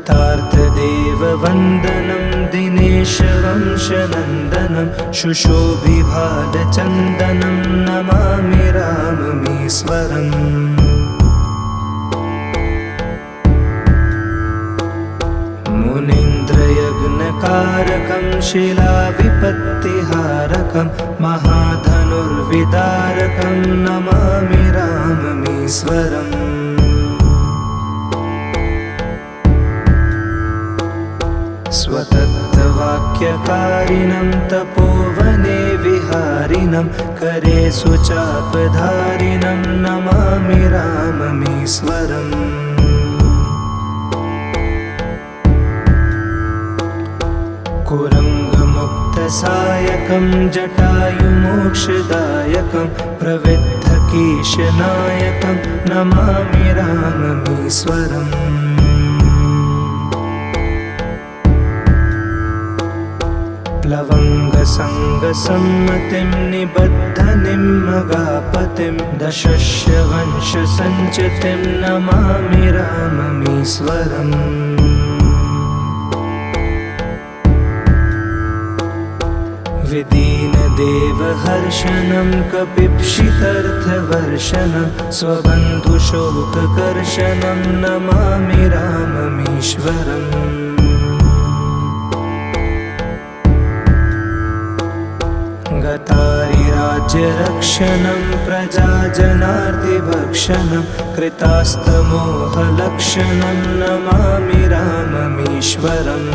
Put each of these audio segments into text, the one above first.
कृतार्थदेववन्दनं दिनेशवंशनन्दनं शुशोभिभालचन्दनं नमामि राममीश्वरम्। मुनीन्द्रयज्ञकारकं शिलाविपत्तिहारकं महाधनुर्विदारकं नमामि राममीश्वरम्। स्वतत्त्ववाक्यकारिणं तपोवने विहारिणं करे सुचापधारिणं नमामि राममीश्वरम्। कुरङ्गमुक्तसायकं जटायुमोक्षदायकं प्रविद्धकीशनायकं नमामि राममीश्वरम्। प्लवङ्गसङ्गसम्मतिं निबद्धनिम्मगापतिं दशस्यवंशसञ्चितिं नमामि राममीश्वरम्। विदीनदेवहर्षणं कपिप्सितर्थवर्षणं स्वबन्धुशोककर्षणं नमामि राममीश्वरम्। गतारिराज्यरक्षणं प्रजाजनार्तिभक्षणं कृतास्तमोहलक्षणं नमामि राममीश्वरम्।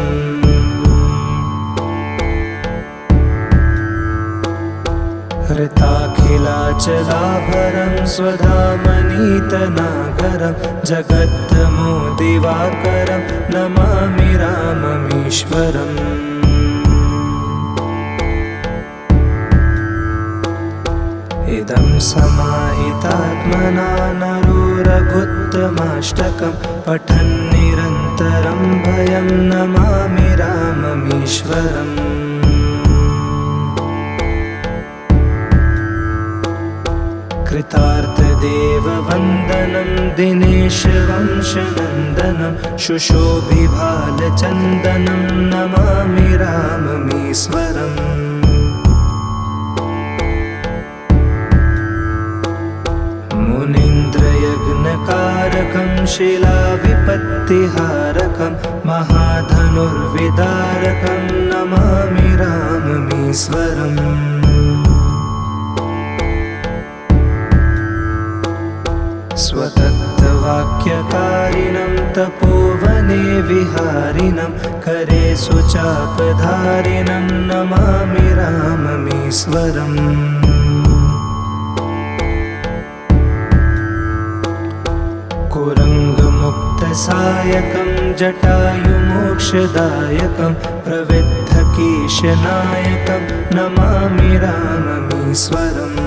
हृताखिलाचलाभरं स्वधामनीतनागरं जगत्तमोदिवाकरं नमामि राममीश्वरम्। इदं समाहितात्मना नरो रघुत्तमाष्टकं पठन् निरन्तरं भयं नमामि राममीश्वरम्। कृतार्थदेववन्दनं दिनेशवंशनन्दनं शुशोभिभालचन्दनं नमामि राममीश्वरम्। मुनीन्द्रयज्ञकारकं शिलाविपत्तिहारकं महाधनुर्विदारकं नमामि राममीश्वरम्। स्वतत्त्ववाक्यकारिणं तपोवने विहारिणं करे सुचापधारिणं नमामि राममीश्वरम्। कुरङ्गमुक्तसायकं जटायुमोक्षदायकं प्रविद्धकीशनायकं नमामि राममीश्वरम्।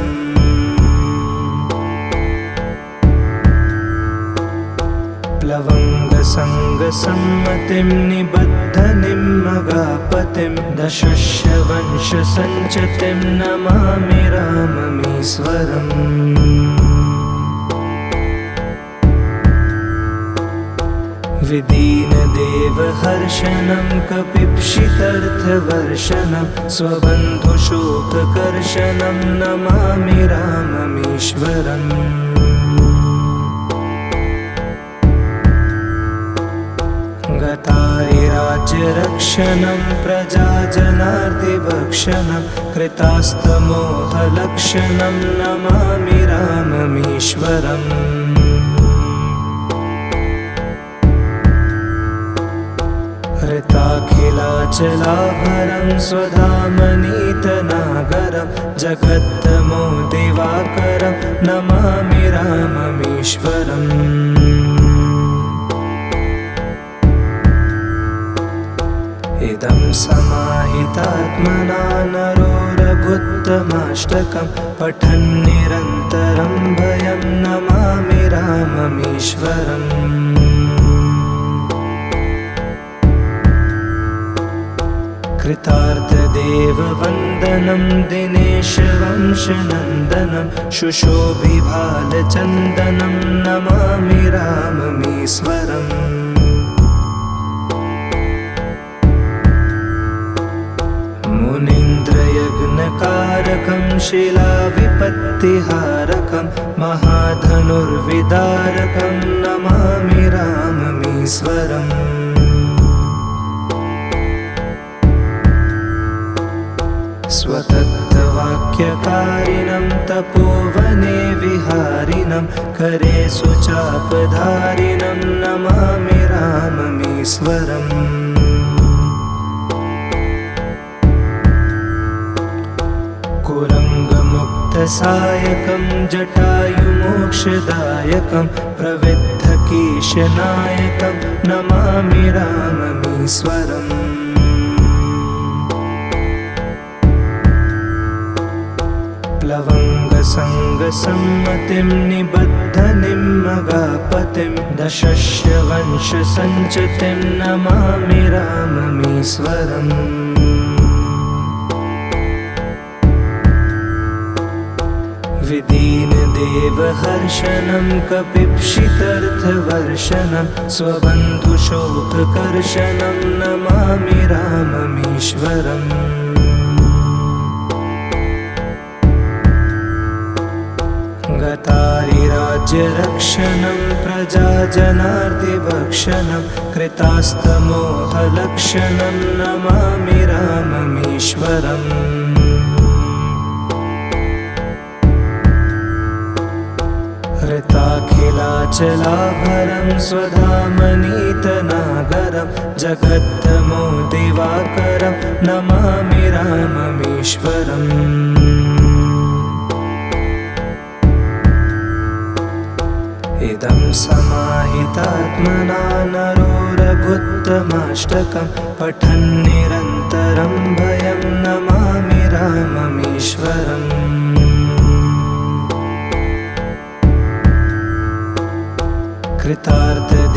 प्लवङ्गसङ्गसम्मतिं निबद्धनिम्मगापतिं दशस्यवंशसञ्चितिं नमामि राममीश्वरम्। विदीनदेवहर्षणं कपिप्सितर्थवर्षणं स्वबन्धुशोककर्षणं नमामि राममीश्वरम्। गतारिराज्यरक्षणं प्रजाजनार्तिभक्षणं कृतास्तमोहलक्षणं नमामि राममीश्वरम्। हृताखिलाचलाभरं स्वधामनीतनागरं जगत्तमोदिवाकरं नमामि राममीश्वरम्। इदं समाहितात्मना नरो रघुत्तमाष्टकं पठन् निरन्तरं भयं नमामि राममीश्वरम्। कृतार्थदेववन्दनं दिनेशवंशनन्दनं शुशोभिभालचन्दनं नमामि राममीश्वरम्। विघ्नकारकं शिलाविपत्तिहारकं महाधनुर्विदारकं नमामि राममीश्वरम् स्वतत्त्ववाक्यकारिणं तपोवने विहारिणं करे सुचापधारिणं नमामि राममीश्वरम् कुरङ्गमुक्तसायकं जटायुमोक्षदायकं प्रविद्धकीशनायकं नमामि राममीश्वरम् प्लवङ्गसङ्गसम्मतिं निबद्धनिम्मगापतिं दशस्यवंशसञ्चितिं नमामि राममीश्वरम् विदीनदेवहर्षणं कपिप्सितर्थवर्षणं स्वबन्धुशोककर्षणं नमामि राममीश्वरम् गतारिराज्यरक्षणं प्रजाजनार्तिभक्षणं कृतास्तमोहलक्षणं नमामि राममीश्वरम् हृताखिलाचलाभरं स्वधामनीतनागरं जगद्धमो दिवाकरं नमामि राममीश्वरम् इदं समाहितात्मना नरो रघुत्तमाष्टकं पठन्निरन्तरं भयं नमामि राममीश्वरम्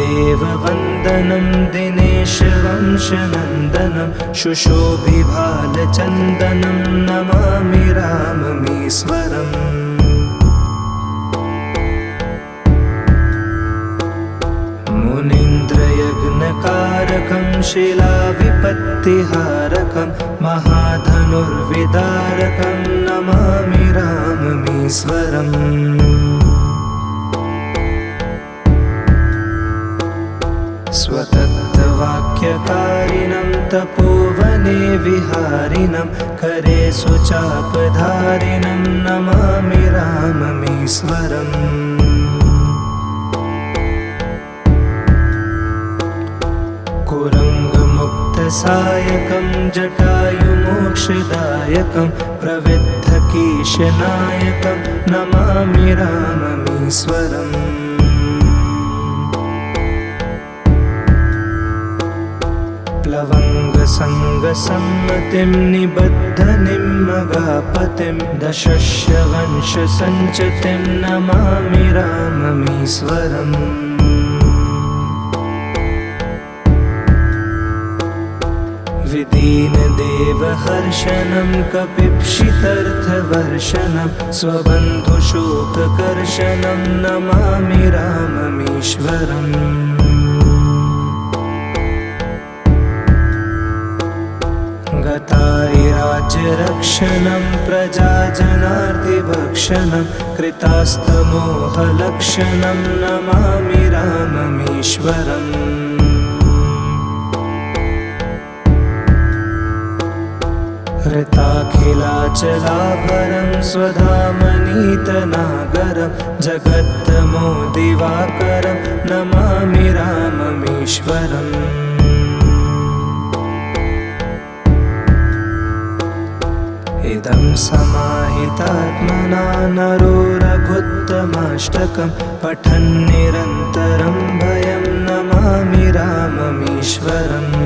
कृतार्थदेववन्दनं दिनेशवंशनन्दनं शुशोभिभालचन्दनं नमामि राममीश्वरम् मुनीन्द्रयज्ञकारकं शिलाविपत्तिहारकं महाधनुर्विदारकं नमामि राममीश्वरम् स्वतत्त्ववाक्यकारिणं तपोवने विहारिणं करे सुचापधारिणं नमामि राममीश्वरम् कुरङ्गमुक्तसायकं जटायुमोक्षदायकं प्रविद्धकीशनायकं नमामि राममीश्वरम् प्लवङ्गसङ्गसम्मतिं निबद्धनिम्मगापतिं दशस्यवंशसञ्चितिं नमामि राममीश्वरम् विदीनदेवहर्षणं कपिप्सितर्थवर्षणं स्वबन्धुशोककर्षणं नमामि राममीश्वरम् गतारिराज्यरक्षणं प्रजाजनार्तिभक्षणं कृतास्तमोहलक्षणं नमामि राममीश्वरम् हृताखिलाचलाभरं स्वधामनीतनागरं जगद्धमो दिवाकरं नमामि राममीश्वरम् इदं समाहितात्मना नरो रघुत्तमाष्टकं पठन्निरन्तरं भयं नमामि राममीश्वरम्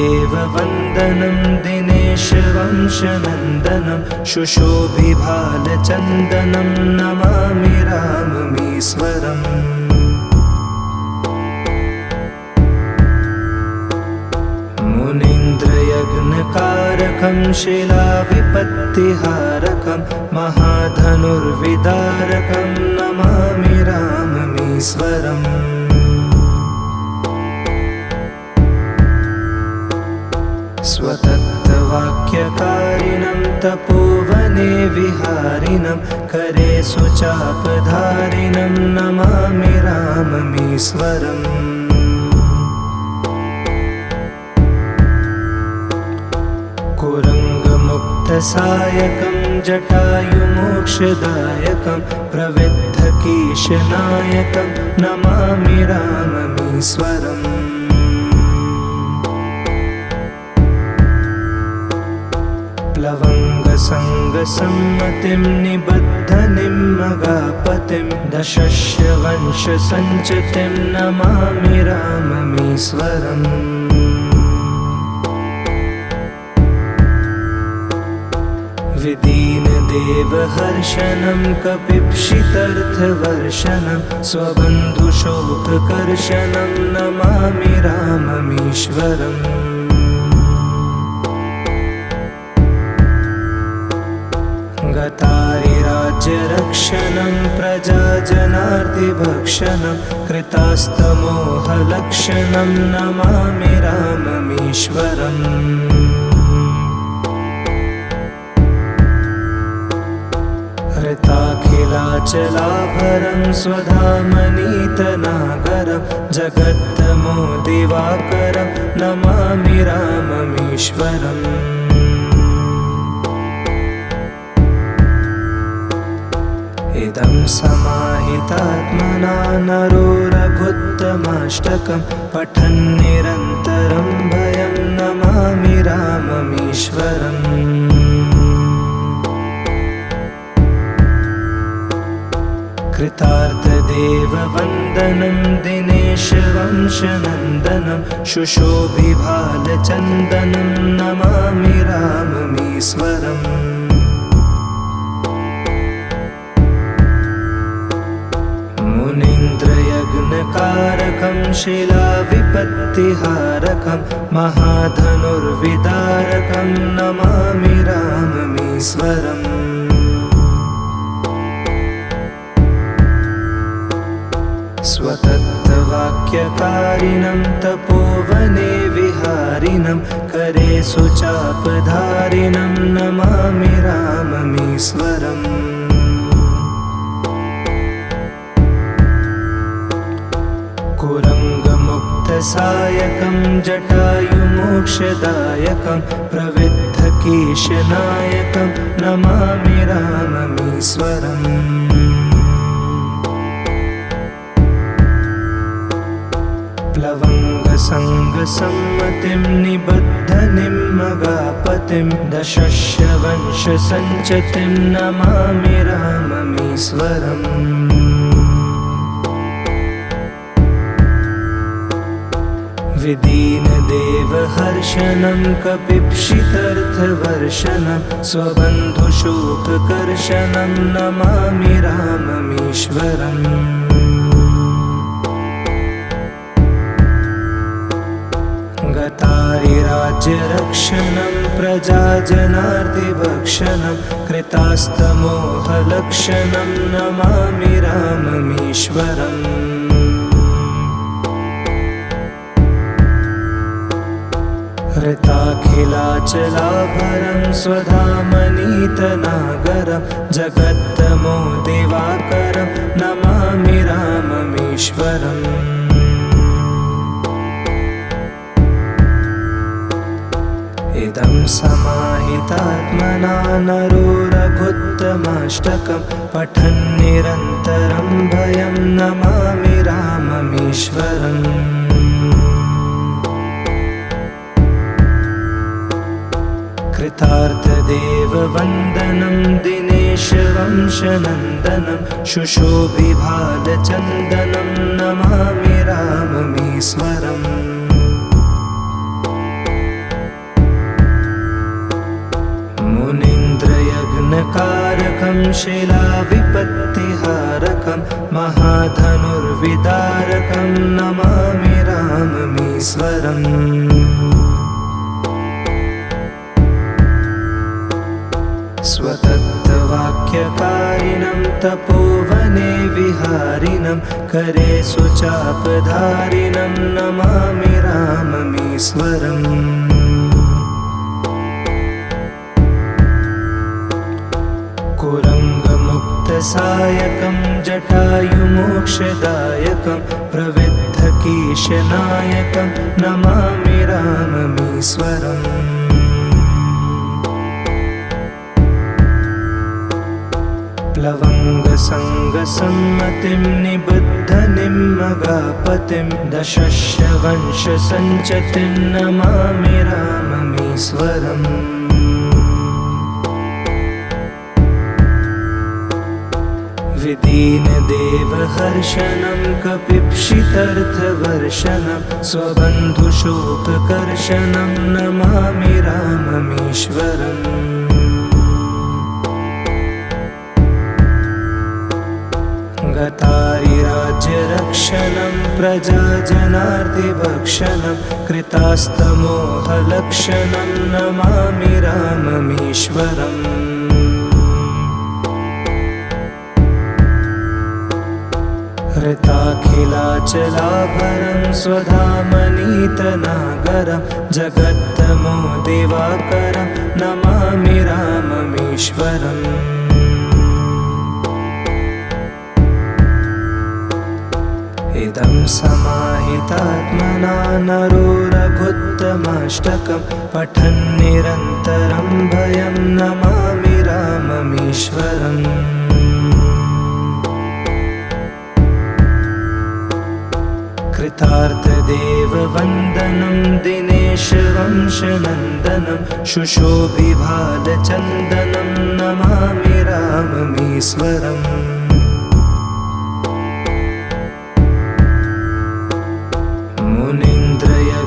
कृतार्थदेववन्दनं दिनेशवंशनन्दनं शुशोभिभालचन्दनं नमामि राममीश्वरम् मुनीन्द्रयज्ञकारकं शिलाविपत्तिहारकं महाधनुर्विदारकं नमामि राममीश्वरम् स्वतत्वाक्यकारिणं तपोवने विहारिणं करे सुचापधारिणं नमामि राममीश्वरम् कुरङ्गमुक्तसायकं जटायुमोक्षदायकं प्रविद्धकीशनायकं नमामि राममीश्वरम् प्लवङ्गसङ्गसम्मतिं निबद्धनिम्मगापतिं दशस्यवंशसञ्चितिं नमामि राममीश्वरम् विदीनदेवहर्षणं कपिप्सितर्थवर्षणं स्वबन्धुशोककर्षणं नमामि राममीश्वरम् गतारिराज्यरक्षणं प्रजाजनार्तिभक्षणं कृतास्तमोहलक्षणं नमामि राममीश्वरम् हृताखिलाचलाभरं स्वधामनीतनागरं जगत्तमो दिवाकरं नमामि राममीश्वरम् इदं समाहितात्मना नरो रघुत्तमाष्टकं पठन् निरन्तरं भयं नमामि राममीश्वरम् कृतार्थदेववन्दनं दिनेशवंशनन्दनं शुशोभिभालचन्दनं नमामि राममीश्वरम् मुनीन्द्रयज्ञकारकं शिलाविपत्तिहारकं महाधनुर्विदारकं नमामि राममीश्वरम् स्वतत्वाक्यकारिणं तपोवने विहारिणं करे सुचापधारिणं नमामि राममीश्वरम् कुरङ्गमुक्तसायकं जटायुमोक्षदायकं प्रविद्धकीशनायकं नमामि राममीश्वरम् प्लवङ्गसङ्गसम्मतिं निबद्धनिम्मगापतिं दशस्यवंशसञ्चितिं नमामि राममीश्वरम् विदीनदेवहर्षणं कपिप्सितर्थवर्षणं स्वबन्धुशोककर्षणं नमामि राममीश्वरम् गतारिराज्यरक्षणं प्रजाजनार्तिभक्षणं कृतास्तमोहलक्षणं नमामि राममीश्वरम् हृताखिलाचलाभरं स्वधामनीतनागरं जगत्तमो दिवाकरं नमामि राममीश्वरम् इदं समाहितात्मना नरो रघुत्तमाष्टकं पठन् निरन्तरं भयं नमामि राममीश्वरम् कृतार्थदेववन्दनं दिनेशवंशनन्दनं शुशोभिभालचन्दनं नमामि राममीश्वरम् मुनीन्द्रयज्ञकारकं शिलाविपत्तिहारकं महाधनुर्विदारकं नमामि राममीश्वरम् स्वतत्वाक्यकारिणं तपोवने विहारिणं करे सुचापधारिणं नमामि राममीश्वरम् प्लवङ्गसङ्गसम्मतिं जटायुमोक्षदायकं प्रविद्धकीशनायकं नमामि राममीश्वरम् प्लवङ्गसङ्गसम्मतिं निबद्धनिम्मगापतिं दशश्रवंशसञ्चतिं नमामि राममीश्वरम् विदीनदेवहर्षणं कपिप्सितर्थवर्षणं स्वबन्धुशोककर्षणं नमामि राममीश्वरम् गतारिराज्यरक्षणं प्रजाजनार्तिभक्षणं कृतास्तमोहलक्षणं नमामि राममीश्वरम् हृताखिलाचलाभरं स्वधामनीतनागरं जगत्तमो दिवाकरं नमामि राममीश्वरम् इदं समाहितात्मना नरो रघुत्तमाष्टकं पठन् निरन्तरं भयं नमामि राममीश्वरम् कृतार्थदेववन्दनं दिनेशवंशनन्दनं शुशोभिभालचन्दनं नमामि राममीश्वरम्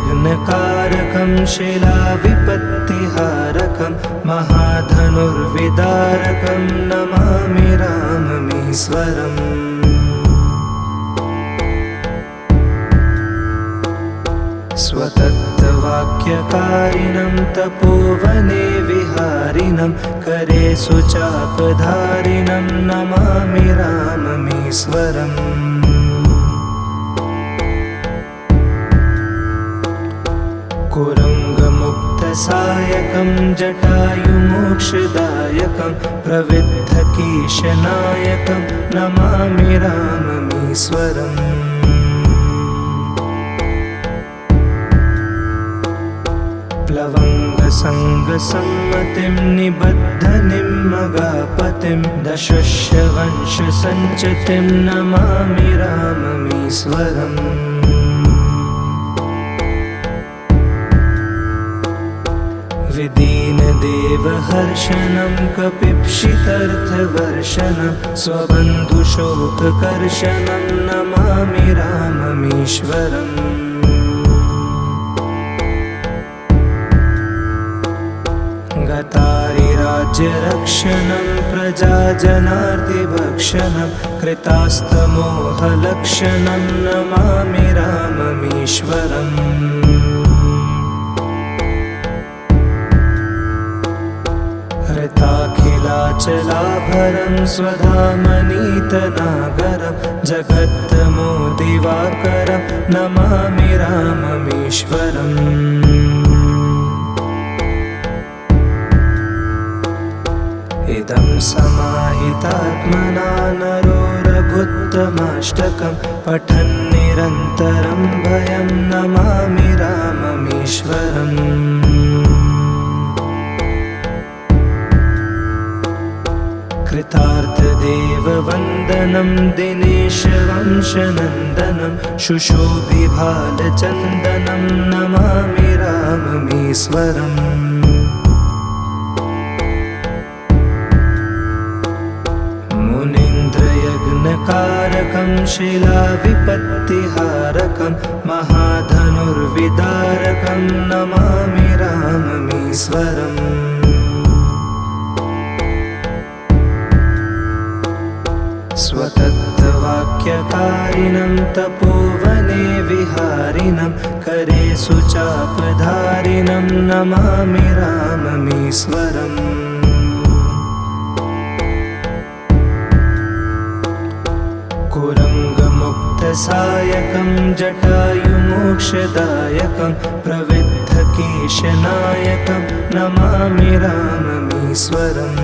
मुनीन्द्रयज्ञकारकं शिलाविपत्तिहारकं महाधनुर्विदारकं नमामि राममीश्वरम् स्वतत्त्ववाक्यकारिणं तपोवने विहारिणं करे सुचापधारिणं नमामि राममीश्वरम् कुरङ्गमुक्तसायकं जटायुमोक्षदायकं प्रविद्धकीशनायकं नमामि राममीश्वरम् प्लवङ्गसङ्गसम्मतिं निबद्धनिम्मगापतिं दशश्रवंशसञ्चतिं नमामि राममीश्वरम् विदीनदेवहर्षणं कपिप्सितर्थवर्षणं स्वबन्धुशोककर्षणं नमामि राममीश्वरम् गतारिराज्यरक्षणं प्रजाजनार्तिभक्षणं कृतास्तमोहलक्षणं नमामि राममीश्वरम् हृताखिलाचलाभरं स्वधामनीतनागरं जगत्तमो दिवाकरं नमामि राममीश्वरम् इदं समाहितात्मना नरो रघुत्तमाष्टकं पठन् निरन्तरं भयं नमामि राममीश्वरम् कृतार्थदेववन्दनं दिनेशवंशनन्दनं शुशोभिभालचन्दनं नमामि राममीश्वरम् मुनीन्द्रयज्ञकारकं शिलाविपत्तिहारकं महाधनुर्विदारकं नमामि राममीश्वरम् स्वतत्त्ववाक्यकारिणं तपोवने विहारिणं करे सुचापधारिणं नमामि राममीश्वरम् कुरङ्गमुक्तसायकं जटायुमोक्षदायकं प्रविद्धकीशनायकं नमामि राममीश्वरम्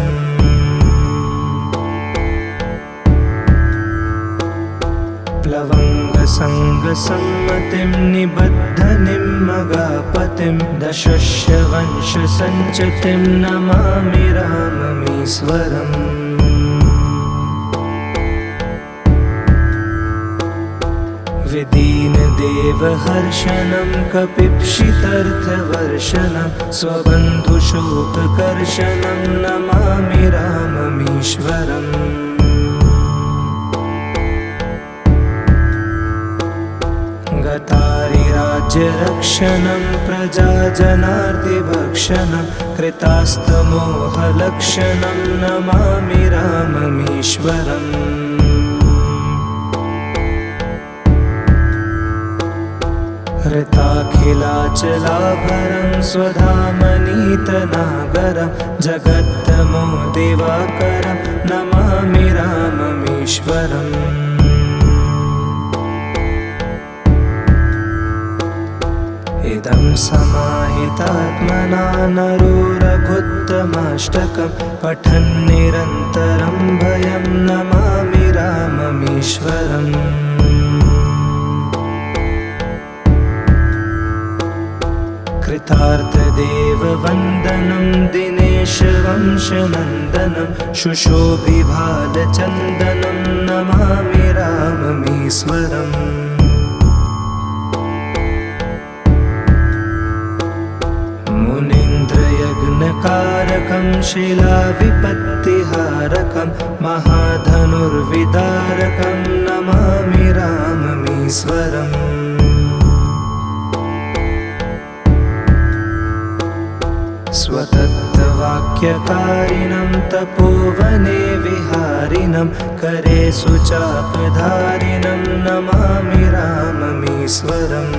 प्लवङ्गसङ्गसम्मतिं निबद्धनिमगापतिं दशश्यवंशसञ्चतिं नमामि राममीश्वरम् विदीनदेवहर्षणं कपिप्सितर्थवर्षणं स्वबन्धुशोककर्षणं नमामि राममीश्वरम् गतारिराज्यरक्षणं प्रजाजनार्तिभक्षणं कृतास्तमोहलक्षणं नमामि राममीश्वरम् हृताखिलाचलाभरं स्वधामनीतनागरं जगत्तमो दिवाकरं नमामि राममीश्वरम् इदं समाहितात्मना नरो रघुत्तमाष्टकं पठन् निरन्तरं भयं नमामि राममीश्वरम् कृतार्थदेववन्दनं दिनेशवंशनन्दनं शुशोभिभालचन्दनं नमामि राममीश्वरम् मुनीन्द्रयज्ञकारकं शिलाविपत्तिहारकं महाधनुर्विदारकं नमामि राममीश्वरम् स्वतत्त्ववाक्यकारिणं तपोवने विहारिणं करे सुचापधारिणं नमामि राममीश्वरम्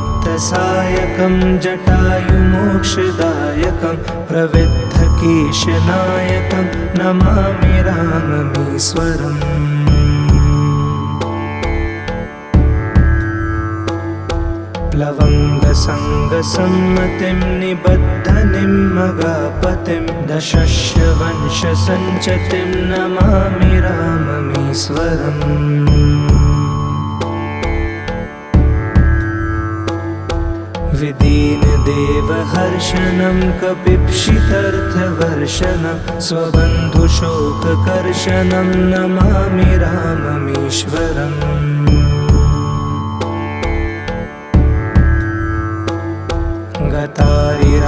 कुरङ्गमुक्तसायकं जटायुमोक्षदायकं प्रविद्धकीशनायकं नमामि राममीश्वरम् प्लवङ्गसङ्गसम्मतिं निबद्धनिमगापतिं दशश्यवंशसञ्चतिं नमामि राममीश्वरम् विदीनदेवहर्षणं कपिप्सितर्थवर्षणं स्वबन्धुशोककर्षणं नमामि राममीश्वरम्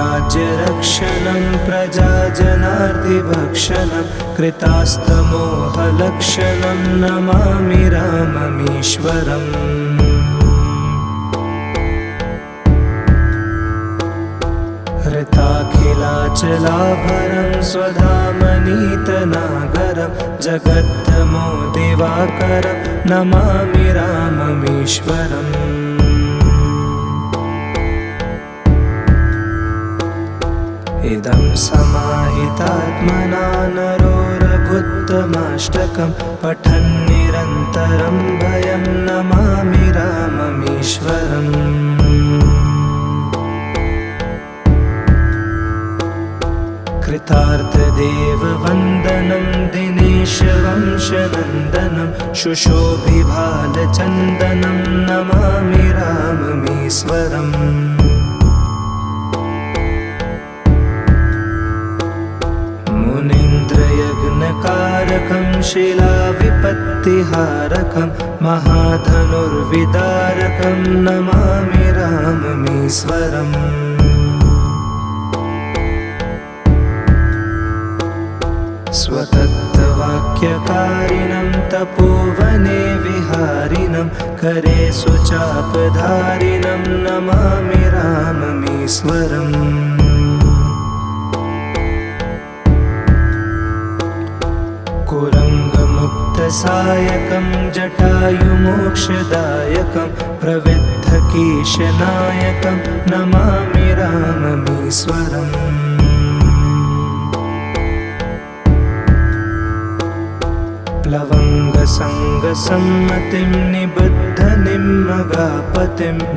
गतारिराज्यरक्षणं प्रजाजनार्तिभक्षणं कृतास्तमोहलक्षणं नमामि राममीश्वरम् हृताखिलाचलाभरं स्वधामनीतनागरं जगत्तमो दिवाकरं नमामि राममीश्वरम् इदं समाहितात्मना नरो रघुत्तमाष्टकं पठन् निरन्तरं भयं नमामि राममीश्वरम् कृतार्थदेववन्दनं दिनेशवंशनन्दनं शुशोभिभालचन्दनं नमामि राममीश्वरम् मुनीन्द्रयज्ञकारकं शिलाविपत्तिहारकं महाधनुर्विदारकं नमामि राममीश्वरम् स्वतत्त्ववाक्यकारिणं तपोवने विहारिणं करे सुचापधारिणं नमामि राममीश्वरम् कुरङ्गमुक्तसायकं जटायुमोक्षदायकं प्रविद्धकीशनायकं नमामि राममीश्वरम् प्लवङ्गसङ्गसम्मतिं निबद्धनिमगापतिं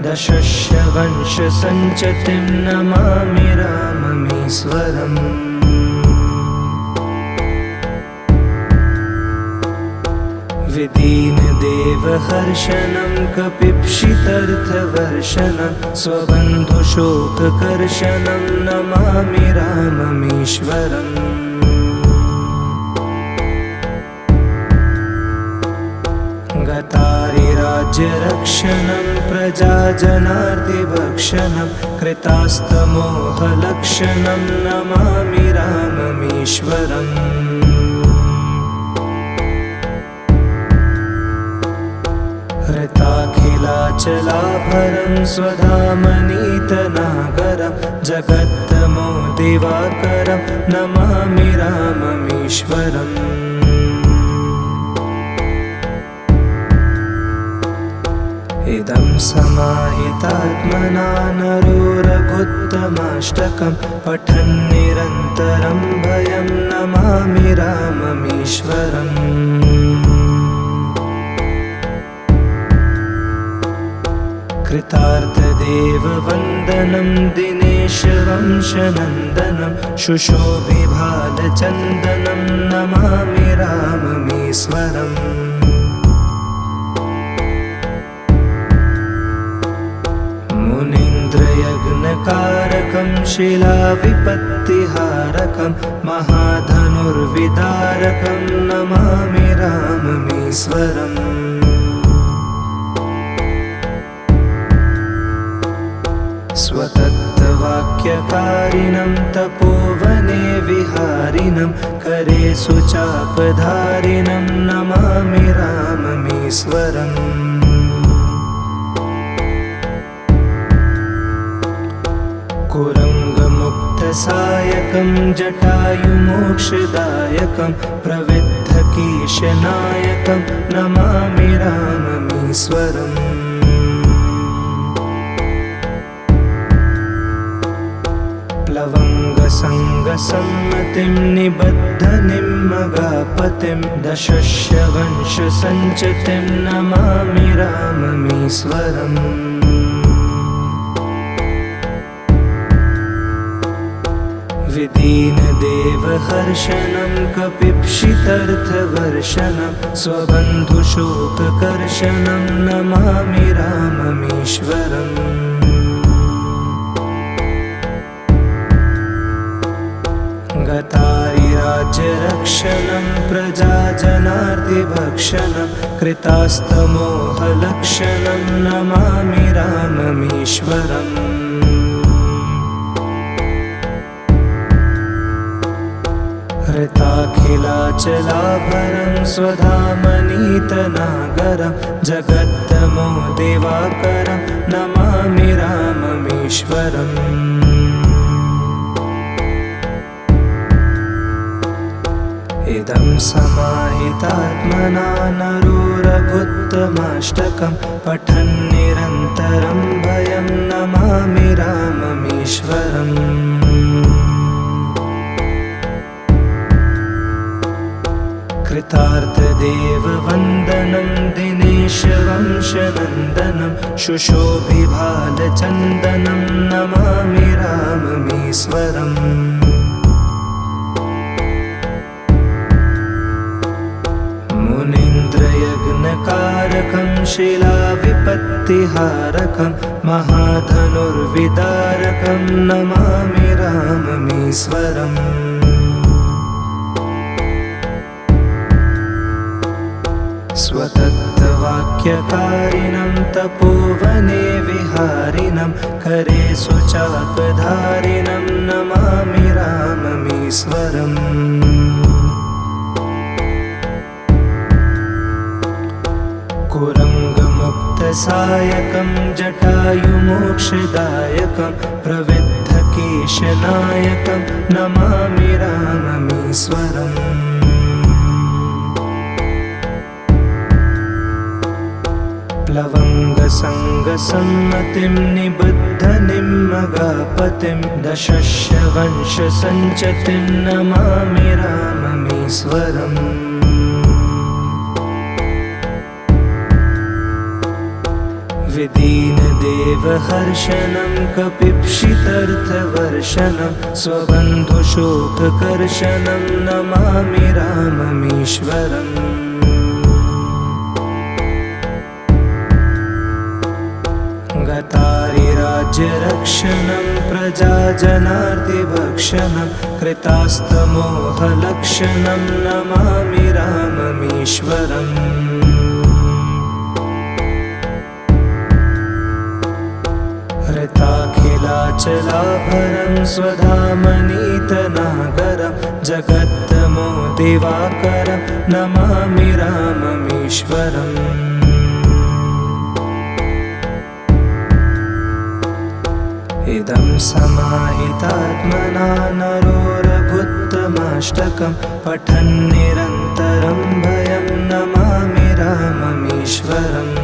दशश्यवंशसञ्चतिं नमामि राममीश्वरम् विदीनदेवहर्षणं कपिप्सितर्थवर्षणं स्वबन्धुशोककर्षणं नमामि राममीश्वरम् गतारिराज्यरक्षणं प्रजाजनार्तिभक्षणं कृतास्तमोहलक्षणं नमामि राममीश्वरम् हृताखिलाचलाभरं स्वधामनीतनागरं जगत्तमो दिवाकरं नमामि राममीश्वरम् इदं समाहितात्मना नरो रघुत्तमाष्टकं पठन् निरन्तरं भयं नमामि राममीश्वरम् कृतार्थदेववन्दनं दिनेशवंशनन्दनं शुशोभिभालचन्दनं नमामि राममीश्वरम् मुनीन्द्रयज्ञकारकं शिलाविपत्तिहारकं महाधनुर्विदारकं नमामि राममीश्वरम् स्वतत्त्ववाक्यकारिणं तपोवने विहारिणं करे सुचापधारिणं नमामि राममीश्वरम् कुरङ्गमुक्तसायकं जटायुमोक्षदायकं प्रविद्धकीशनायकं नमामि राममीश्वरम् प्लवङ्गसङ्गसम्मतिं निबद्धनिम्मगापतिं दशस्यवंशसञ्चतिं नमामि राममीश्वरम् विदीनदेवहर्षणं कपिप्सितर्थवर्षणं स्वबन्धुशोककर्षणं नमामि राममीश्वरम् गतारिराज्यरक्षणं प्रजाजनार्तिभक्षणं कृतास्तमोहलक्षणं नमामि राममीश्वरम् हृताखिलाचलाभरं स्वधामनीतनागरं जगत्तमो दिवाकरं नमामि राममीश्वरम् इदं समाहितात्मना नरो रघुत्तमाष्टकं पठन् निरन्तरं भयं नमामि राममीश्वरम् कृतार्थदेववन्दनं दिनेशवंशनन्दनं शुशोभिभालचन्दनं नमामि राममीश्वरम् मुनीन्द्रयज्ञकारकं शिलाविपत्तिहारकं महाधनुर्विदारकं नमामि राममीश्वरम् स्वतत्त्ववाक्यकारिणं तपोवने विहारिणं करे सुचापधारिणं नमामि राममीश्वरम् कुरङ्गमुक्तसायकं जटायुमोक्षदायकं प्रविद्धकीशनायकं नमामि राममीश्वरम् प्लवङ्गसङ्गसम्मतिं निबद्धनिम्मगापतिं दशस्यवंशसञ्चतिं नमामि राममीश्वरम् विदीनदेवहर्षणं कपिप्सितर्थवर्षणं स्वबन्धुशोककर्षणं नमामि राममीश्वरम् घृतारिराज्यरक्षणं प्रजाजनार्तिभक्षणं कृतास्तमोहलक्षणं नमामि राममीश्वरम् हृताखिलाचलाभरं स्वधामनीतनागरं जगत्तमो दिवाकरं नमामि राममीश्वरम् इदं समाहितात्मना नरो रघुत्तमाष्टकं पठन् निरन्तरं भयं नमामि राममीश्वरम्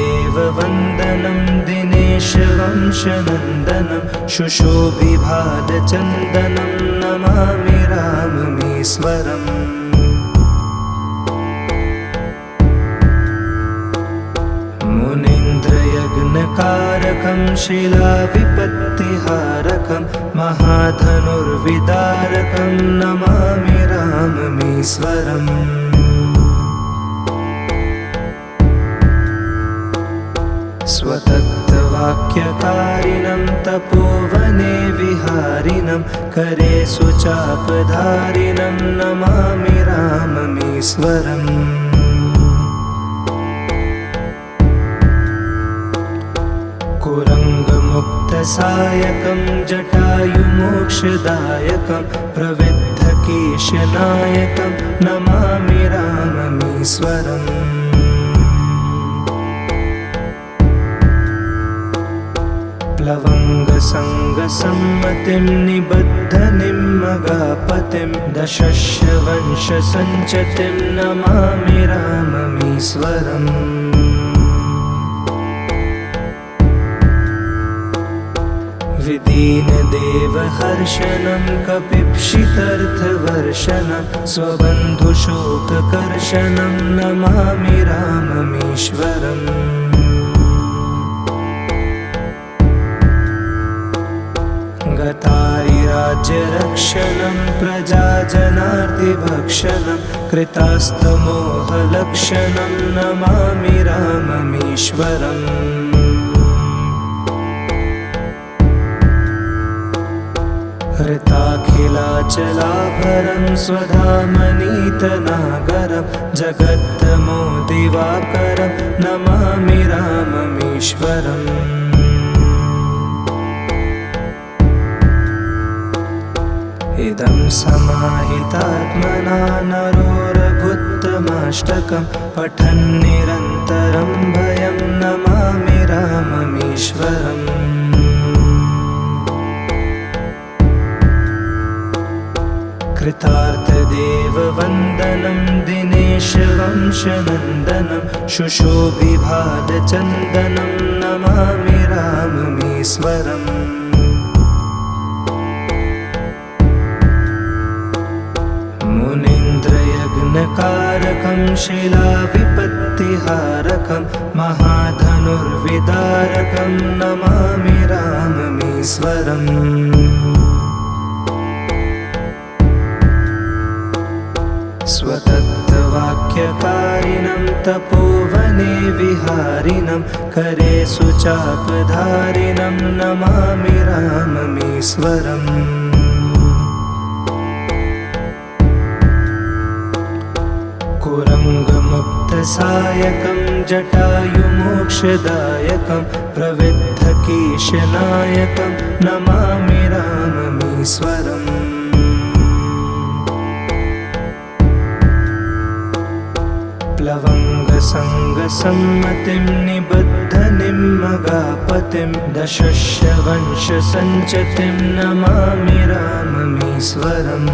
कृतार्थदेववन्दनं दिनेशवंशनन्दनं शुशोभिभालचन्दनं नमामि राममीश्वरम् मुनीन्द्रयज्ञकारकं शिलाविपत्तिहारकं महाधनुर्विदारकं नमामि राममीश्वरम् स्वतत्त्ववाक्यकारिणं तपोवने विहारिणं करे सुचापधारिणं नमामि राममीश्वरम् कुरङ्गमुक्तसायकं जटायुमोक्षदायकं प्रविद्धकेशनायकं नमामि राममीश्वरम् प्लवङ्गसङ्गसम्मतिं निबद्धनिम्मगापतिं दशश्रवंशसञ्चतिं नमामि राममीश्वरम् विदीनदेवहर्षणं कपिप्सितर्थवर्षणं स्वबन्धुशोककर्षणं नमामि राममीश्वरम् गतारिराज्यरक्षणं प्रजाजनार्तिभक्षणं कृतास्तमोहलक्षणं नमामि राममीश्वरम् हृताखिलाचलाभरं स्वधामनीतनागरं जगत्तमो दिवाकरं नमामि राममीश्वरम् इदं समाहितात्मना नरो रघुत्तमाष्टकं पठन् निरन्तरं भयं नमामि राममीश्वरम् कृतार्थदेववन्दनं दिनेशवंशनन्दनं शुशोभिभालचन्दनं नमामि राममीश्वरम् मुनीन्द्रयज्ञकारकं शिलाविपत्तिहारकं महाधनुर्विदारकं नमामि राममीश्वरम् स्वतत्त्ववाक्यकारिणं तपोवने विहारिणं करे सुचापधारिणं नमामि राममीश्वरम् कुरङ्गमुक्तसायकं जटायुमोक्षदायकं प्रविद्धकेशनायकं नमामि राममीश्वरम् प्लवङ्गसङ्गसम्मतिं निबद्धनिम्मगापतिं दशश्रवंशसञ्चतिं नमामि राममीश्वरम्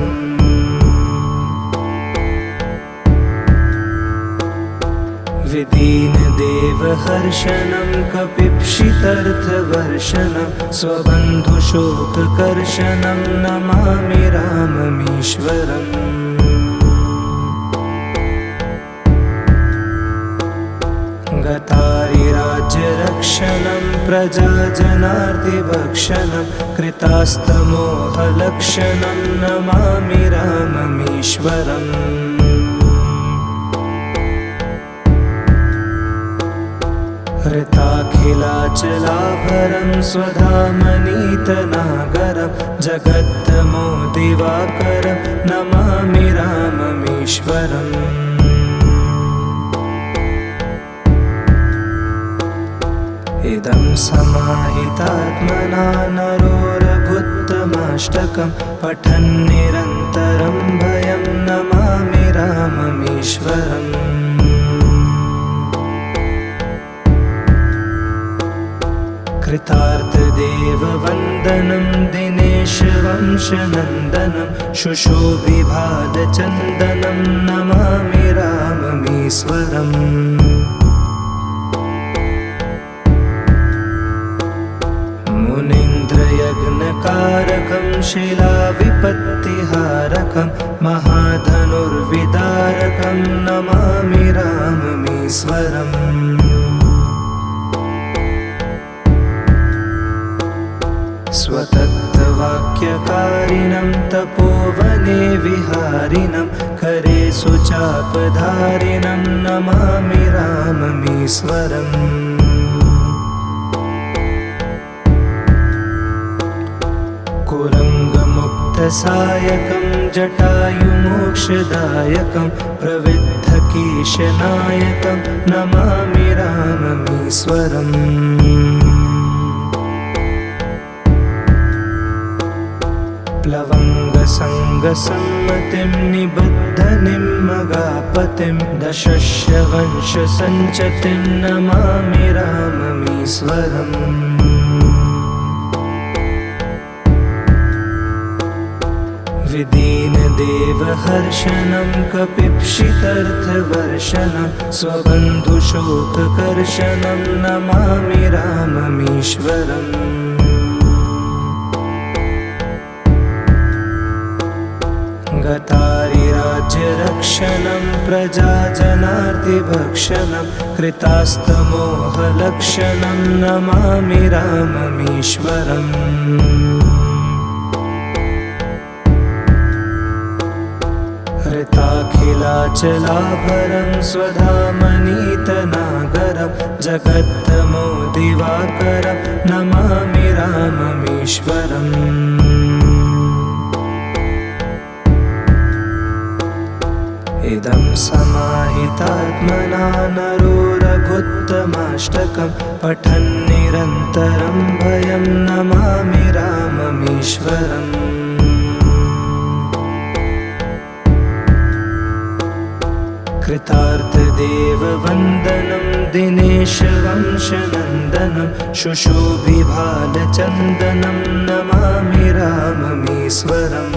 विदीनदेवहर्षणं कपिप्सितर्थवर्षणं स्वबन्धुशोककर्षणं नमामि राममीश्वरम् गतारिराज्यरक्षणं प्रजाजनार्तिभक्षणं कृतास्तमोहलक्षणं नमामि राममीश्वरम् कृताखिलाचलाभरं स्वधामनीतनागरं जगत्तमो दिवाकरं नमामि राममीश्वरम्। इदं समाहितात्मना नरो रघुत्तमाष्टकं पठन् निरन्तरं भयं नमामि राममीश्वरम्। कृतार्थदेववन्दनं दिनेशवंशनन्दनं शुशोभिभालचन्दनं नमामि राममीश्वरम्। मुनीन्द्रयज्ञकारकं शिलाविपत्तिहारकं महाधनुर्विदारकं नमामि राममीश्वरम्। स्वतत्त्ववाक्यकारिणं तपोवने विहारिणं करे सुचापधारिणं नमामि राममीश्वरम्। कुरङ्गमुक्तसायकं जटायुमोक्षदायकं प्रविद्धकीशनायकं नमामि राममीश्वरम्। प्लवङ्गसङ्गसम्मतिं निबद्धनिम्मगापतिं दशस्यवंशसञ्चतिं नमामि राममीश्वरम्। विदीनदेवहर्षणं कपिप्सितर्थवर्षणं स्वबन्धुशोककर्षणं नमामि राममीश्वरम्। गतारिराज्यरक्षणं प्रजाजनार्तिभक्षणं कृतास्तमोहलक्षणं नमामि राममीश्वरम्। हृताखिलाचलाभरं स्वधामनीतनागरं जगत्तमो दिवाकरं नमामि राममीश्वरम्। इदं समाहितात्मना नरो रघुत्तमाष्टकं पठन् निरन्तरं भयं नमामि राममीश्वरम्। कृतार्थदेववन्दनं दिनेशवंशनन्दनं शुशोभिभालचन्दनं नमामि राममीश्वरम्।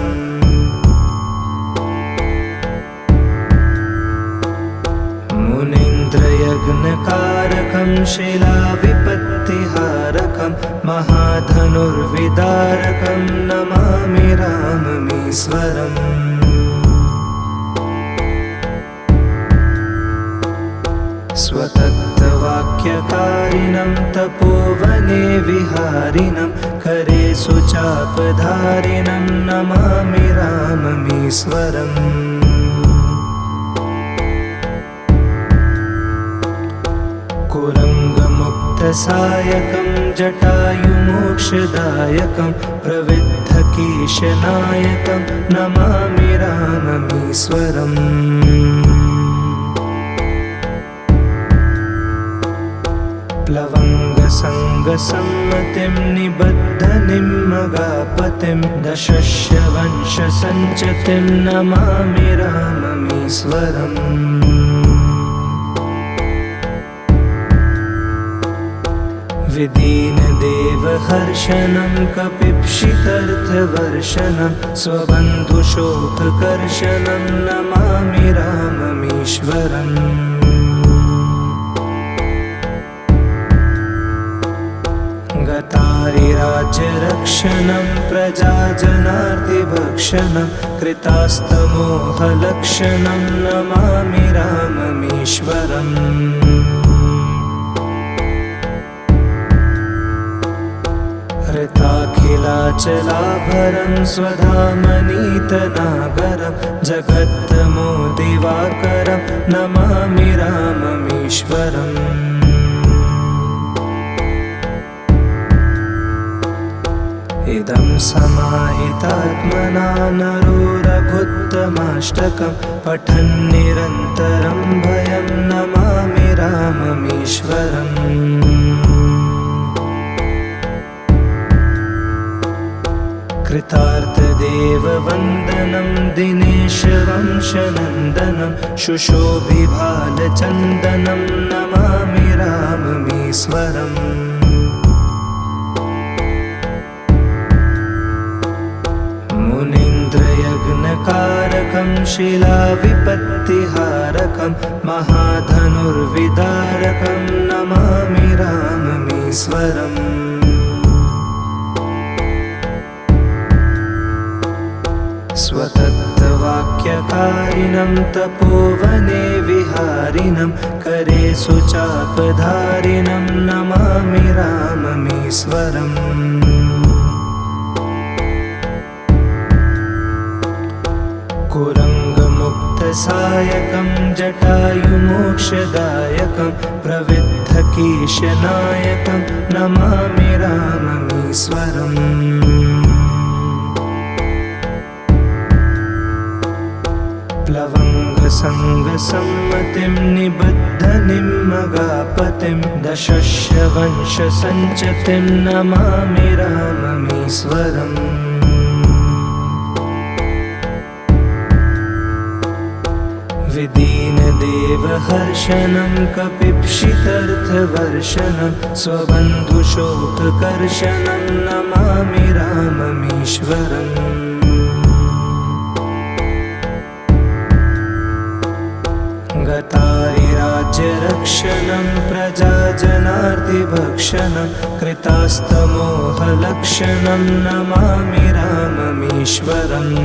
मुनीन्द्रयज्ञकारकं शिलाविपत्तिहारकं महाधनुर्विदारकं नमामि राममीश्वरम्। स्वतत्त्ववाक्यकारिणं तपोवने विहारिणं करे सुचापधारिणं नमामि राममीश्वरम्। कुरङ्गमुक्तसायकं जटायुमोक्षदायकं प्रविद्धकीशनायकं नमामि राममीश्वरम्। प्लवङ्गसङ्गसम्मतिं निबद्धनिम्मगापतिं दशस्यवंशसञ्चतिं नमामि राममीश्वरम्। विदीनदेवहर्षणं कपिप्सितर्थवर्षणं स्वबन्धुशोककर्षणं नमामि राममीश्वरम्। गतारिराज्यरक्षणं प्रजाजनार्तिभक्षणं कृतास्तमोहलक्षणं नमामि राममीश्वरम्। हृताखिलाचलाभरं स्वधामनीतनागरं जगत्तमो दिवाकरं नमामि राममीश्वरम्। इदं समाहितात्मना नरो रघुत्तमाष्टकं पठन् निरन्तरं भयं नमामि राममीश्वरम्। कृतार्थदेववन्दनं दिनेशवंशनन्दनं शुशोभिभालचन्दनं नमामि राममीश्वरम्। मुनीन्द्रयज्ञकारकं शिलाविपत्तिहारकं महाधनुर्विदारकं नमामि राममीश्वरम्। स्वतत्त्ववाक्यकारिणं तपोवने विहारिणं करे सुचापधारिणं नमामि राममीश्वरम्। कुरङ्गमुक्तसायकं जटायुमोक्षदायकं प्रविद्धकीशनायकं नमामि राममीश्वरम्। प्लवङ्गसङ्गसम्मतिं निबद्धनिम्मगापतिं दशश्यवंशसञ्चतिं नमामि राममीश्वरम्। विदीनदेवहर्षणं कपिप्सितर्थवर्षणं स्वबन्धुशोककर्षणं नमामि राममीश्वरम्। गतारिराज्यरक्षणं प्रजाजनार्तिभक्षणं कृतास्तमोहलक्षणं नमामि राममीश्वरम्।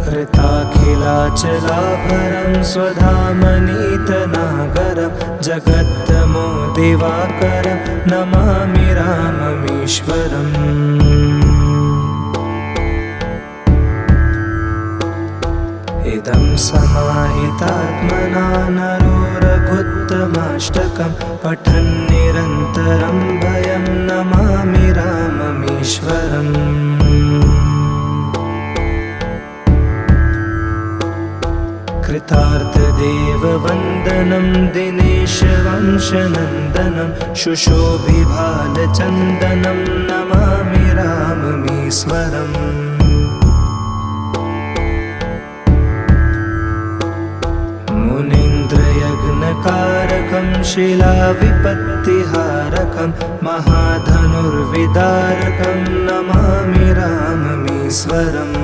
हृताखिलाचलाभरं स्वधामनीतनागरं जगत्तमो दिवाकरं नमामि राममीश्वरम्। इदं समाहितात्मना नरो रघुत्तमाष्टकं पठन् निरन्तरं भयं नमामि राममीश्वरम्। कृतार्थदेववन्दनं दिनेशवंशनन्दनं शुशोभिभालचन्दनं नमामि राममीश्वरम्। मुनीन्द्रयज्ञकारकं शिलाविपत्तिहारकं महाधनुर्विदारकं नमामि राममीश्वरम्।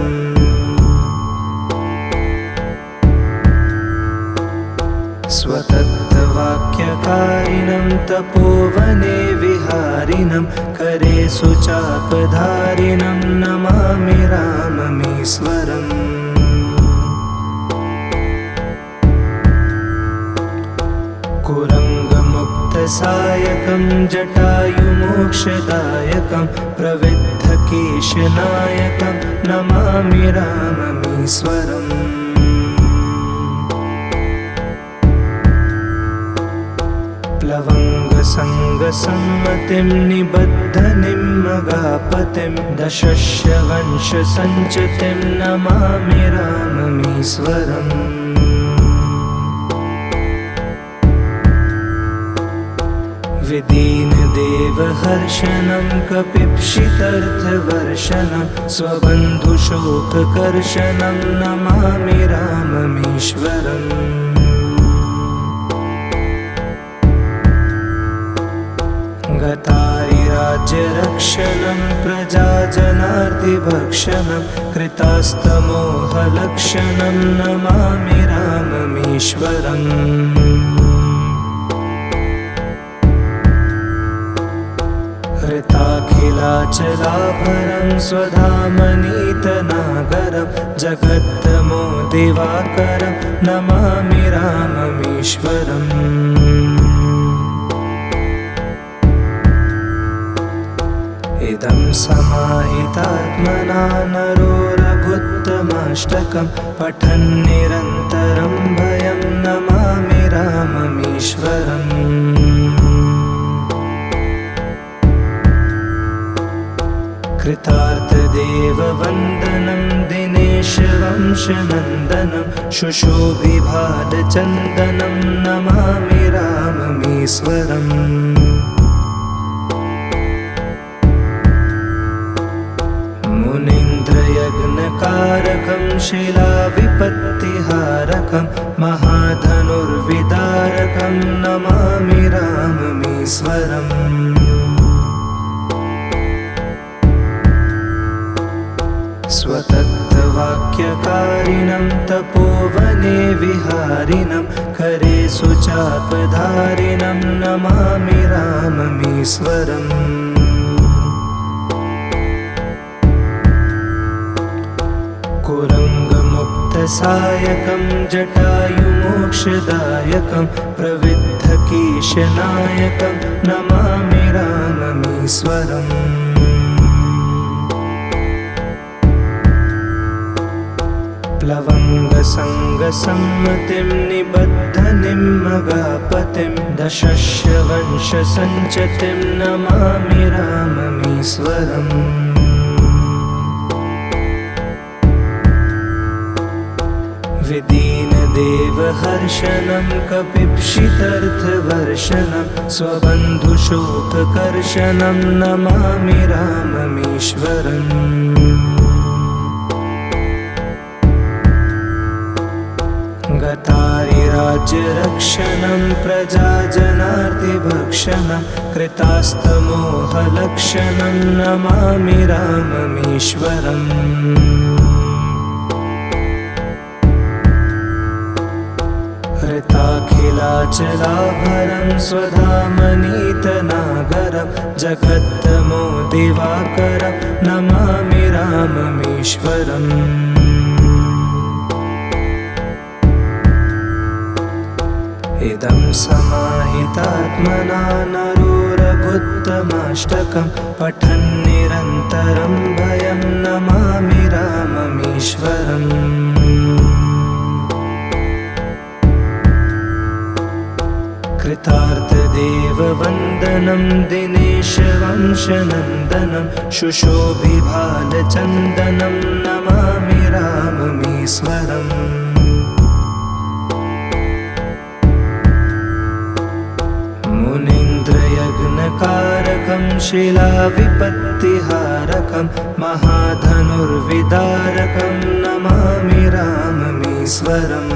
स्वतत्त्ववाक्यकारिणं तपोवने विहारिणं करे सुचापधारिणं नमामि राममीश्वरम्। कुरङ्गमुक्तसायकं जटायुमोक्षदायकं प्रविद्धकीशनायकं नमामि राममीश्वरम्। प्लवङ्गसङ्गसम्मतिं निबद्धनिम्मगापतिं दशश्यवंशसञ्चतिं नमामि राममीश्वरम्। विदीनदेवहर्षणं कपिप्सितर्थवर्षणं स्वबन्धुशोककर्षणं नमामि राममीश्वरम्। गतारिराज्यरक्षणं प्रजाजनार्तिभक्षणं कृतास्तमोहलक्षणं नमामि राममीश्वरम्। हृताखिलाचलाभरं स्वधामनीतनागरं जगत्तमो दिवाकरं नमामि राममीश्वरम्। इदं समाहितात्मना नरो रघुत्तमाष्टकं पठन् निरन्तरं भयं नमामि राममीश्वरम्। कृतार्थदेववन्दनं दिनेशवंशनन्दनं शुशोभिभालचन्दनं नमामि राममीश्वरम्। मुनीन्द्रयज्ञकारकं शिलाविपत्तिहारकं महाधनुर्विदारकं नमामि राममीश्वरम्। स्वतत्त्ववाक्यकारिणं तपोवने विहारिणं करे सुचापधारिणं नमामि राममीश्वरम्। कुरङ्गमुक्तसायकं जटायुमोक्षदायकं प्रविद्धकीशनायकं नमामि राममीश्वरम्। प्लवङ्गसङ्गसम्मतिं निबद्धनिम्मगापतिं दशश्यवंशसञ्चतिं नमामि राममीश्वरम्। विदीनदेवहर्षणं कपिप्सितर्थवर्षणं स्वबन्धुशोककर्षणं नमामि राममीश्वरम्। गतारिराज्यरक्षणं प्रजाजनार्तिभक्षणं कृतास्तमोहलक्षणं नमामि राममीश्वरम्। हृताखिलाचलाभरं स्वधामनीतनागरं जगत्तमो दिवाकरं नमामि राममीश्वरम्। इदं समाहितात्मना नरो रघुत्तमाष्टकं पठन् निरन्तरं भयं नमामि राममीश्वरम्। कृतार्थदेववन्दनं दिनेशवंशनन्दनं शुशोभिभालचन्दनं नमामि राममीश्वरम्। मुनीन्द्रयज्ञकारकं शिलाविपत्तिहारकं महाधनुर्विदारकं नमामि राममीश्वरम्।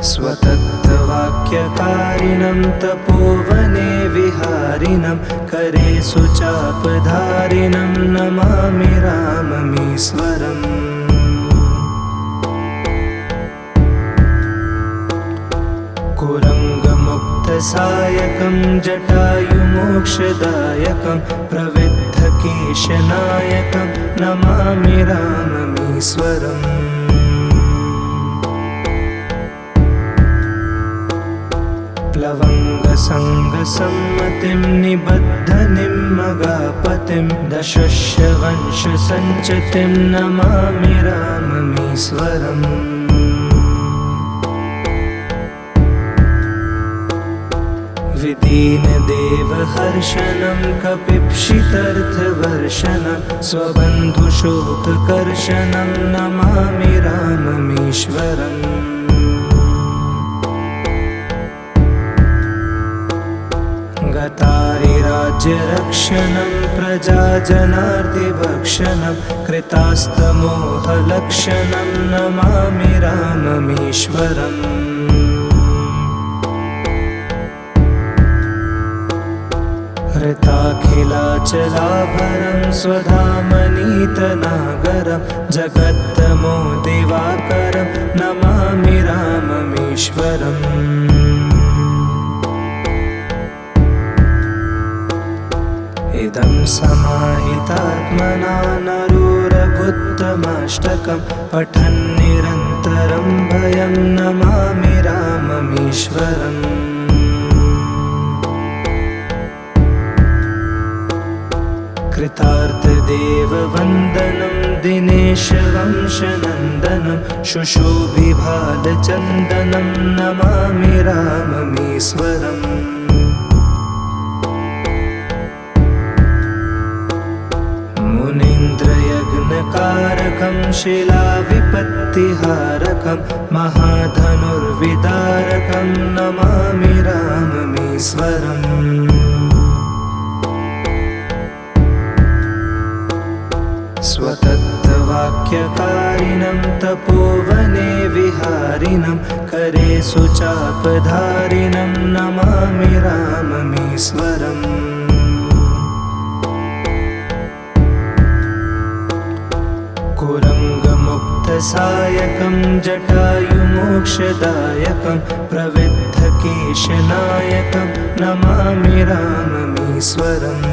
स्वतत्त्ववाक्यकारिणं तपोवने विहारिणं करे सुचापधारिणं नमामि राममीश्वरम्। कुरङ्गमुक्तसायकं जटायुमोक्षदायकं प्रविद्धकीशनायकं नमामि राममीश्वरम्। प्लवङ्गसङ्गसम्मतिं निबद्धनिम्मगापतिं दशश्यवंशसञ्चतिं नमामि राममीश्वरम्। विदीनदेवहर्षणं कपिप्सितर्थवर्षणं स्वबन्धुशोककर्षणं नमामि राममीश्वरम्। गतारिराज्यरक्षणं प्रजाजनार्तिभक्षणं कृतास्तमोहलक्षणं नमामि राममीश्वरम्। हृताखिलाचलाभरं स्वधामनीतनागरं जगत्तमो दिवाकरं नमामि राममीश्वरम्। इदं समाहितात्मना नरो रघुत्तमाष्टकं पठन् निरन्तरं भयं नमामि राममीश्वरम्। कृतार्थदेववन्दनं दिनेशवंशनन्दनं शुशोभिभालचन्दनं नमामि राममीश्वरम्। मुनीन्द्रयज्ञकारकं शिलाविपत्तिहारकं महाधनुर्विदारकं नमामि राममीश्वरम्। स्वतत्त्ववाक्यकारिणं तपोवने विहारिणं करे सुचापधारिणं नमामि राममीश्वरम्। कुरङ्गमुक्तसायकं जटायुमोक्षदायकं प्रविद्धकेशनायकं नमामि राममीश्वरम्।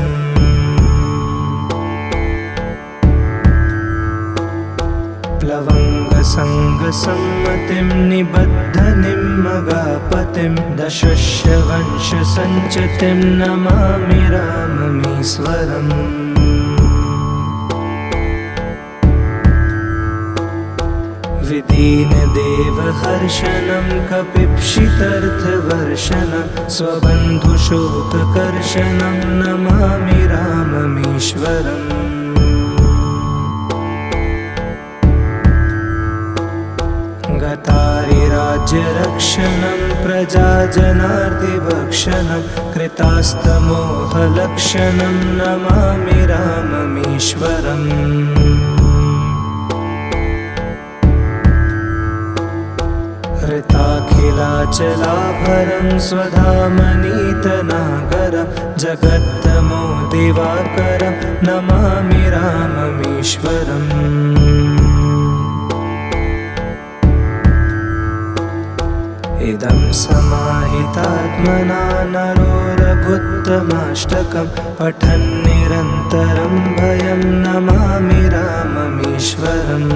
प्लवङ्गसङ्गसम्मतिं निबद्धनिम्मगापतिं दशस्यवंशसञ्चितिं नमामि राममीश्वरम्। विदीनदेवहर्षणं कपिप्सितर्थवर्षणं स्वबन्धुशोककर्षणं नमामि राममीश्वरम्। गतारिराज्यरक्षणं प्रजाजनार्तिभक्षणं कृतास्तमोहलक्षणं नमामि राममीश्वरम्। हृताखिलाचलाभरं स्वधामनीतनागरं जगत्तमो दिवाकरं नमामि राममीश्वरम्। इदं समाहितात्मना नरो रघुत्तमाष्टकं पठन् निरन्तरं भयं नमामि राममीश्वरम्।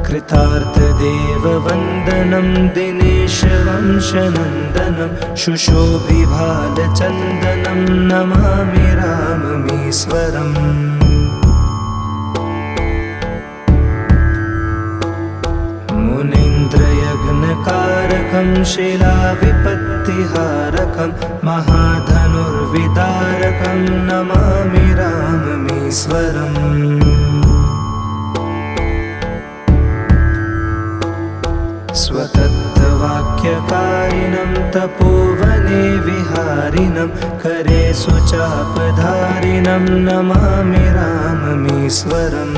कृतार्थदेववन्दनं दिनेशवंशनन्दनं शुशोभिभालचन्दनं नमामि राममीश्वरम्। मुनीन्द्रयज्ञकारकं शिलाविपत्तिहारकं महाधनुर्विदारकं नमामि राममीश्वरम्। स्वतत्त्ववाक्यकारिणं तपोवने विहारिणं करे सुचापधारिणं नमामि राममीश्वरम्।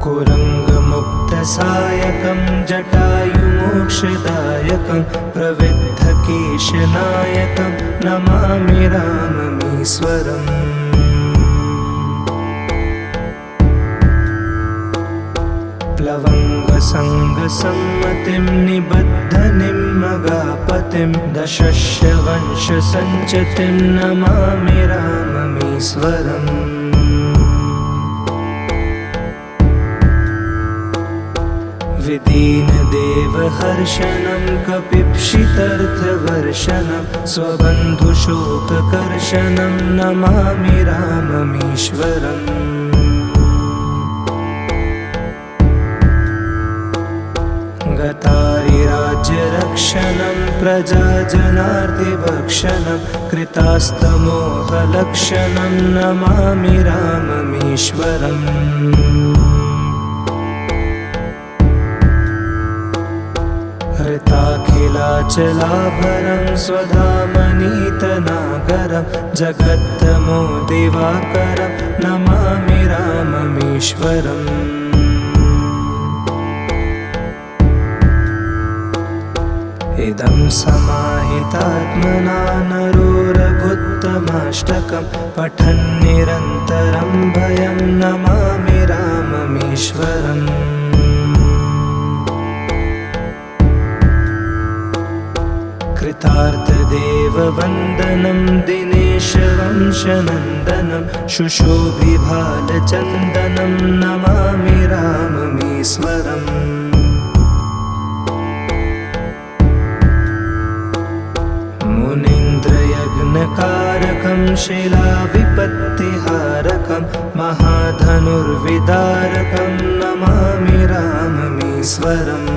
कुरङ्गमुक्तसायकं जटायुमोक्षदायकं प्रविद्धकेशनायकं नमामि राममीश्वरम्। प्लवङ्गसङ्गसम्मतिं निबद्धनिम्मगापतिं दशस्यवंशसञ्चितिं नमामि राममीश्वरम्। विदीनदेवहर्षणं कपिप्सितर्थवर्षणं स्वबन्धुशोककर्षणं नमामि राममीश्वरम्। गतारिराज्यरक्षणं प्रजाजनार्तिभक्षणं कृतास्तमोहलक्षणं नमामि राममीश्वरम्। हृताखिलाचलाभरं स्वधामनीतनागरं जगत्तमो दिवाकरं नमामि राममीश्वरम्। इदं समाहितात्मना नरो रघुत्तमाष्टकं पठन् निरन्तरं भयं नमामि राममीश्वरम्। कृतार्थदेववन्दनं दिनेशवंशनन्दनं शुशोभिभालचन्दनं नमामि राममीश्वरम्। मुनीन्द्रयज्ञकारकं शिलाविपत्तिहारकं महाधनुर्विदारकं नमामि राममीश्वरम्।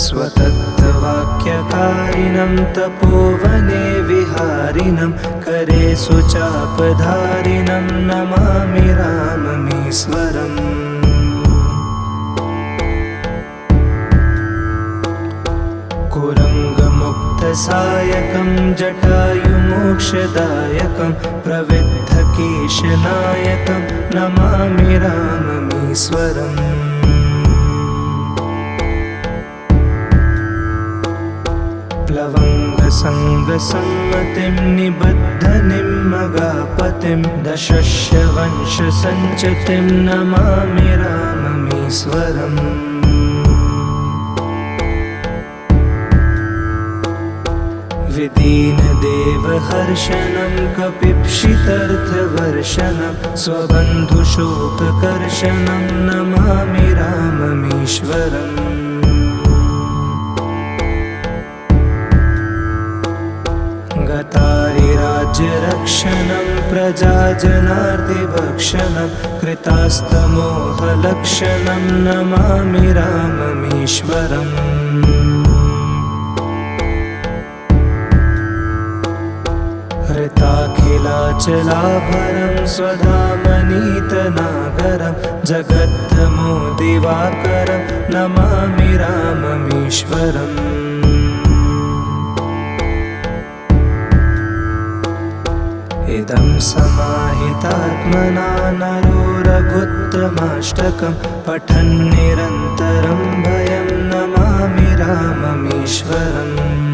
स्वतत्त्ववाक्यकारिणं तपोवने विहारिणं करे सुचापधारिणं नमामि राममीश्वरम् कुरङ्गमुक्तसायकं जटायुमोक्षदायकं प्रविद्धकेशनायकं नमामि राममीश्वरम् प्लवङ्गसङ्गसम्मतिं निबद्धनिम्मगापतिं दशस्यवंशसञ्चतिं नमामि राममीश्वरम् विदीनदेवहर्षणं कपिप्सितर्थवर्षणं स्वबन्धुशोककर्षणं नमामि राममीश्वरम् गतारिराज्यरक्षणं प्रजाजनार्तिभक्षणं कृतास्तमोहलक्षणं नमामि राममीश्वरम् हृताखिलाचलाभरं स्वधामनीतनागरं जगद्धमो दिवाकरं नमामि राममीश्वरम् इदं समाहितात्मना नरो रघुत्तमाष्टकं पठन् निरन्तरं भयं नमामि राममीश्वरम्